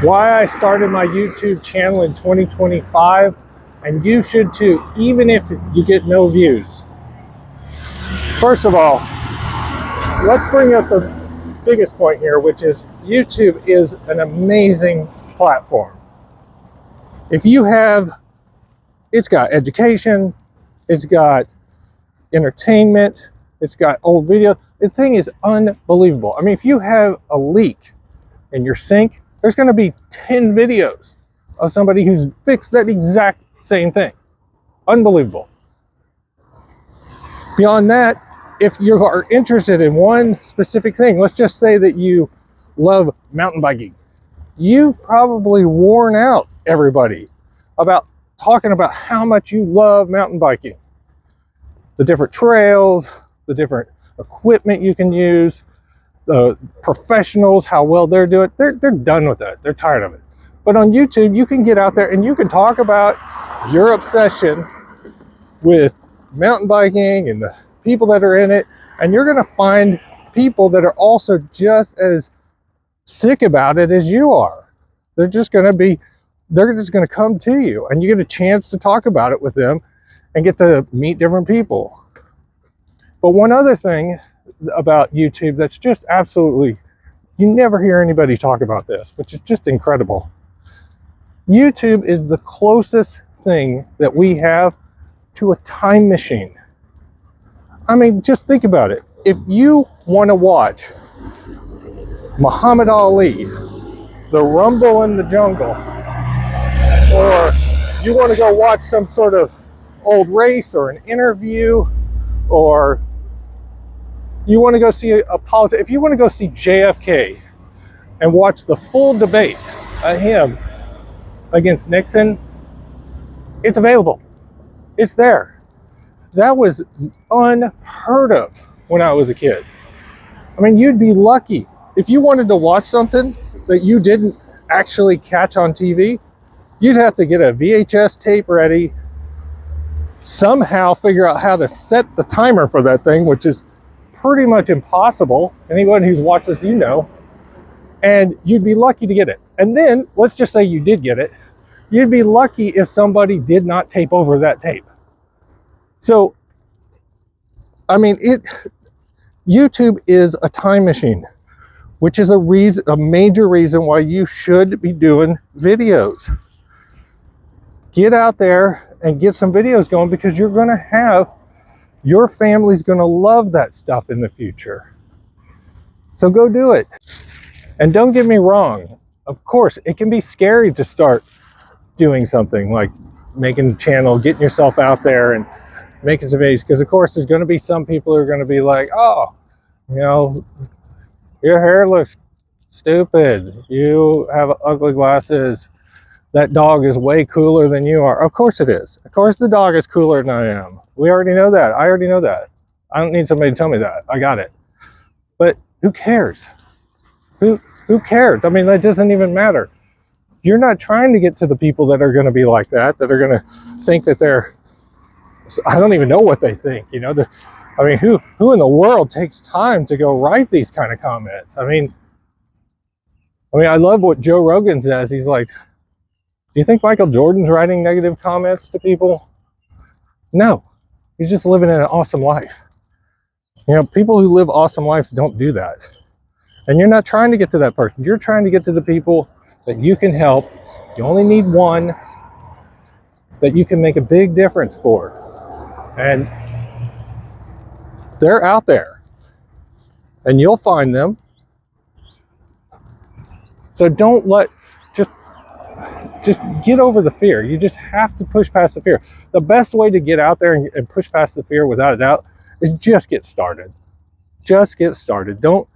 why I started my YouTube channel in 2025, and you should too, even if you get no views. First of all, let's bring up the biggest point here, which is YouTube is an amazing platform. If you have, it's got education, it's got entertainment, it's got old video. The thing is unbelievable. I mean, if you have a leak in your sink, there's going to be 10 videos of somebody who's fixed that exact same thing. Unbelievable. Beyond that, if you are interested in one specific thing, let's just say that you love mountain biking. You've probably worn out everybody about talking about how much you love mountain biking. The different trails, the different equipment you can use, the professionals, how well they're doing. They're done with that. They're tired of it. But on YouTube, you can get out there and you can talk about your obsession with mountain biking and the people that are in it, and you're going to find people that are also just as sick about it as you are. They're just going to come to you, and you get a chance to talk about it with them and get to meet different people. But one other thing about YouTube that's just absolutely, you never hear anybody talk about this, which is just incredible. YouTube is the closest thing that we have to a time machine. I mean, just think about it. If you want to watch Muhammad Ali, the Rumble in the Jungle, or you want to go watch some sort of old race or an interview, or you want to go see a politician, if you want to go see JFK and watch the full debate of him against Nixon, it's available. It's there. That was unheard of when I was a kid. I mean, you'd be lucky. If you wanted to watch something that you didn't actually catch on TV, you'd have to get a VHS tape ready, somehow figure out how to set the timer for that thing, which is pretty much impossible. Anyone who's watched this, you know. And you'd be lucky to get it. And then, let's just say you did get it. You'd be lucky if somebody did not tape over that tape. So, I mean, YouTube is a time machine, which is a major reason why you should be doing videos. Get out there and get some videos going, because you're going to have, your family's going to love that stuff in the future. So go do it. And don't get me wrong, of course, it can be scary to start doing something like making a channel, getting yourself out there and making some videos, because of course there's going to be some people who are going to be like, oh, you know, your hair looks stupid, you have ugly glasses, that dog is way cooler than you are. Of course it is. Of course the dog is cooler than I am. We already know that. I already know that. I don't need somebody to tell me that. I got it. But who cares? Who cares? I mean, that doesn't even matter. You're not trying to get to the people that are going to be like that are going to think that they're, I don't even know what they think, you know. I mean, who in the world takes time to go write these kind of comments? I mean, I love what Joe Rogan says. He's like, do you think Michael Jordan's writing negative comments to people? No, he's just living an awesome life. You know, people who live awesome lives don't do that. And you're not trying to get to that person. You're trying to get to the people that you can help. You only need one that you can make a big difference for. And they're out there. And you'll find them. So don't let, just get over the fear. You just have to push past the fear. The best way to get out there and push past the fear, without a doubt, is just get started. Just get started. Don't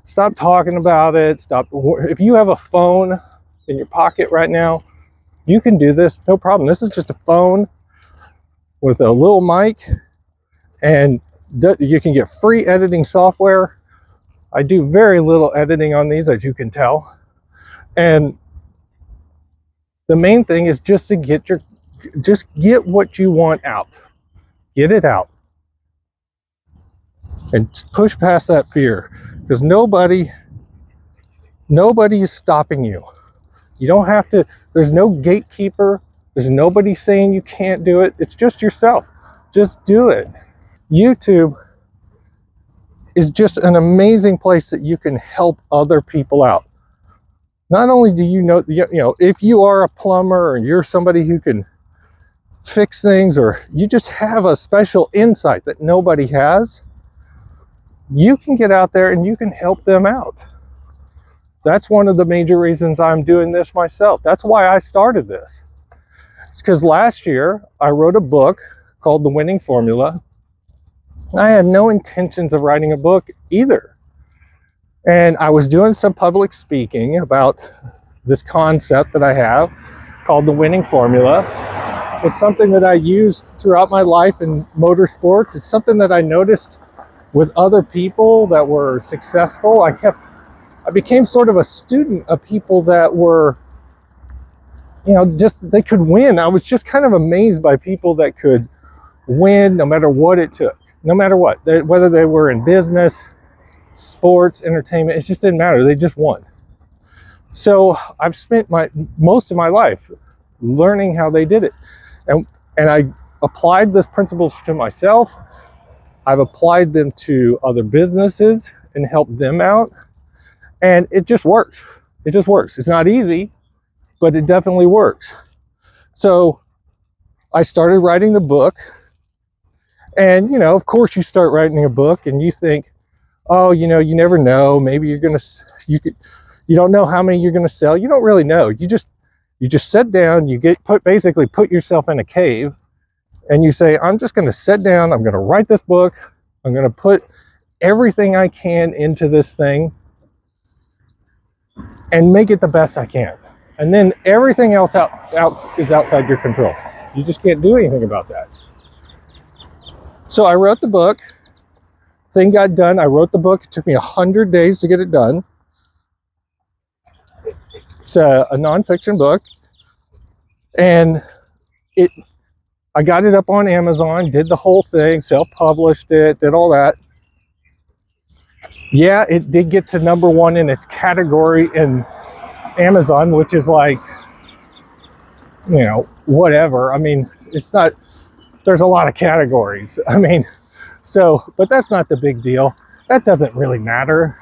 stop talking about it. Stop. If you have a phone in your pocket right now, you can do this, no problem. This is just a phone with a little mic, and you can get free editing software. I do very little editing on these, as you can tell. And the main thing is just to get what you want out. Get it out. And push past that fear, because nobody is stopping you. You don't have to, there's no gatekeeper. There's nobody saying you can't do it. It's just yourself. Just do it. YouTube is just an amazing place that you can help other people out. Not only do you know, if you are a plumber or you're somebody who can fix things, or you just have a special insight that nobody has, you can get out there and you can help them out. That's one of the major reasons I'm doing this myself. That's why I started this. It's because last year I wrote a book called The Winning Formula. I had no intentions of writing a book either. And I was doing some public speaking about this concept that I have called The Winning Formula. It's something that I used throughout my life in motorsports. It's something that I noticed with other people that were successful. I became sort of a student of people that were, just, they could win. I was just kind of amazed by people that could win no matter what it took, no matter what, whether they were in business, sports, entertainment, it just didn't matter. They just won. So I've spent most of my life learning how they did it. And I applied this principles to myself. I've applied them to other businesses and helped them out. And it just works. It just works. It's not easy, but it definitely works. So I started writing the book. And, of course you start writing a book and you think, oh, you never know. Maybe you don't know how many you're going to sell. You don't really know. You just sit down, you basically put yourself in a cave and you say, I'm just going to sit down. I'm going to write this book. I'm going to put everything I can into this thing and make it the best I can. And then everything else is outside your control. You just can't do anything about that. So I wrote the book. Thing got done. I wrote the book. It took me 100 days to get it done. It's a nonfiction book. And I got it up on Amazon, did the whole thing, self-published it, did all that. Yeah, it did get to #1 in its category in Amazon, which is like, whatever. I mean, it's not, there's a lot of categories. I mean, but that's not the big deal. That doesn't really matter.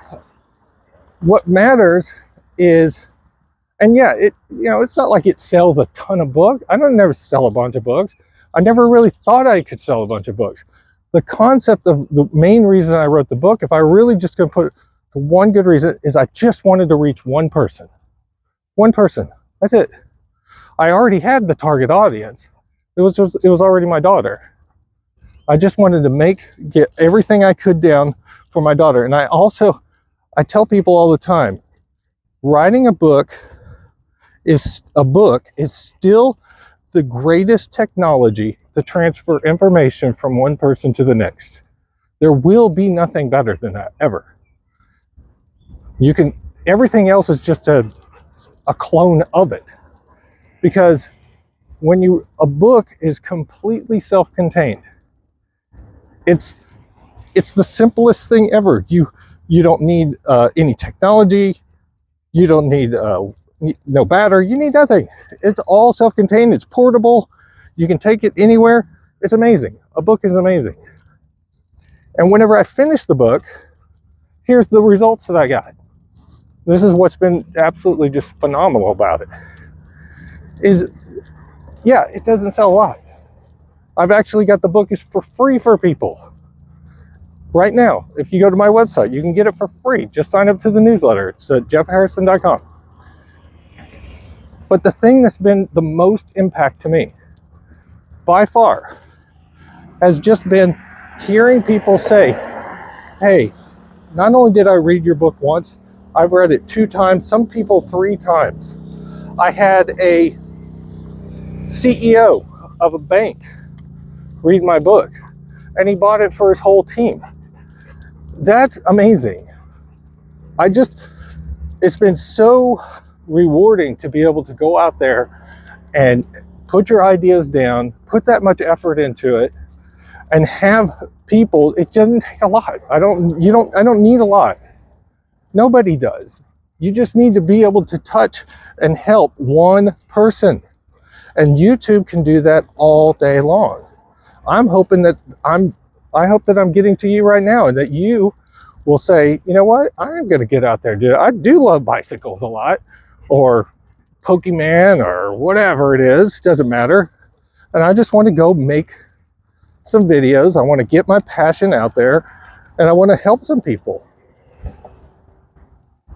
What matters is, and yeah, it's not like it sells a ton of books. I don't never sell a bunch of books. I never really thought I could sell a bunch of books. The concept of the main reason I wrote the book, if I really just could put one good reason, is I just wanted to reach one person. One person. That's it. I already had the target audience. It was already my daughter. I just wanted to get everything I could down for my daughter. And I tell people all the time, writing a book is still the greatest technology to transfer information from one person to the next. There will be nothing better than that, ever. Everything else is just a clone of it. Because a book is completely self-contained. It's the simplest thing ever. You don't need any technology. You don't need no battery. You need nothing. It's all self-contained. It's portable. You can take it anywhere. It's amazing. A book is amazing. And whenever I finish the book, here's the results that I got. This is what's been absolutely just phenomenal about it. Yeah, it doesn't sell a lot. I've actually got the book for free for people. Right now, if you go to my website, you can get it for free. Just sign up to the newsletter. It's at jeffharrison.com. But the thing that's been the most impact to me, by far, has just been hearing people say, hey, not only did I read your book once, I've read it 2 times, some people 3 times. I had a CEO of a bank read my book, and he bought it for his whole team. That's amazing. It's been so rewarding to be able to go out there and put your ideas down, put that much effort into it, and have people. It doesn't take a lot. I don't need a lot. Nobody does. You just need to be able to touch and help one person. And YouTube can do that all day long. I'm hoping that I hope that I'm getting to you right now, and that you will say, you know what, I'm going to get out there and do it. I do love bicycles a lot, or Pokemon, or whatever it is, doesn't matter. And I just want to go make some videos. I want to get my passion out there, and I want to help some people.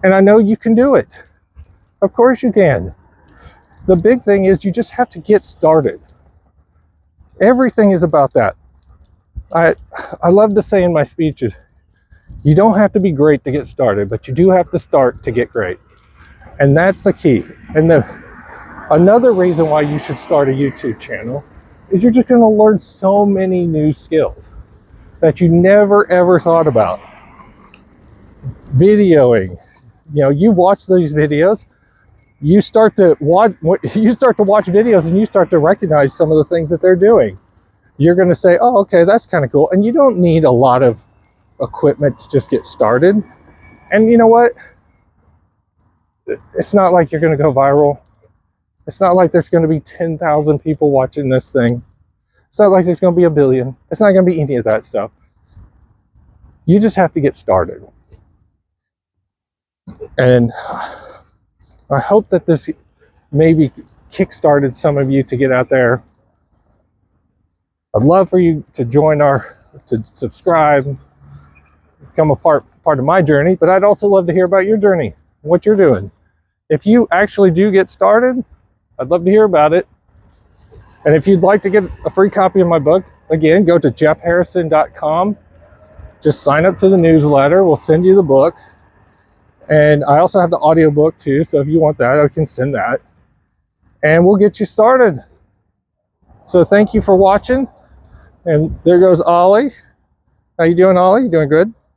And I know you can do it. Of course you can. The big thing is you just have to get started. Everything is about that. I love to say in my speeches, you don't have to be great to get started, but you do have to start to get great. And that's the key. And another reason why you should start a YouTube channel is you're just going to learn so many new skills that you never ever thought about. Videoing, you know, you watch these videos, you start to watch videos, and you start to recognize some of the things that they're doing. You're going to say, oh, okay, that's kind of cool. And you don't need a lot of equipment to just get started. And you know what? It's not like you're going to go viral. It's not like there's going to be 10,000 people watching this thing. It's not like there's going to be a billion. It's not going to be any of that stuff. You just have to get started. And I hope that this maybe kickstarted some of you to get out there. I'd love for you to to subscribe, become a part of my journey, but I'd also love to hear about your journey, what you're doing. If you actually do get started, I'd love to hear about it. And if you'd like to get a free copy of my book, again, go to jeffharrison.com. Just sign up to the newsletter. We'll send you the book. And I also have the audiobook too, so if you want that, I can send that. And we'll get you started. So thank you for watching. And there goes Ollie. How you doing, Ollie? You doing good?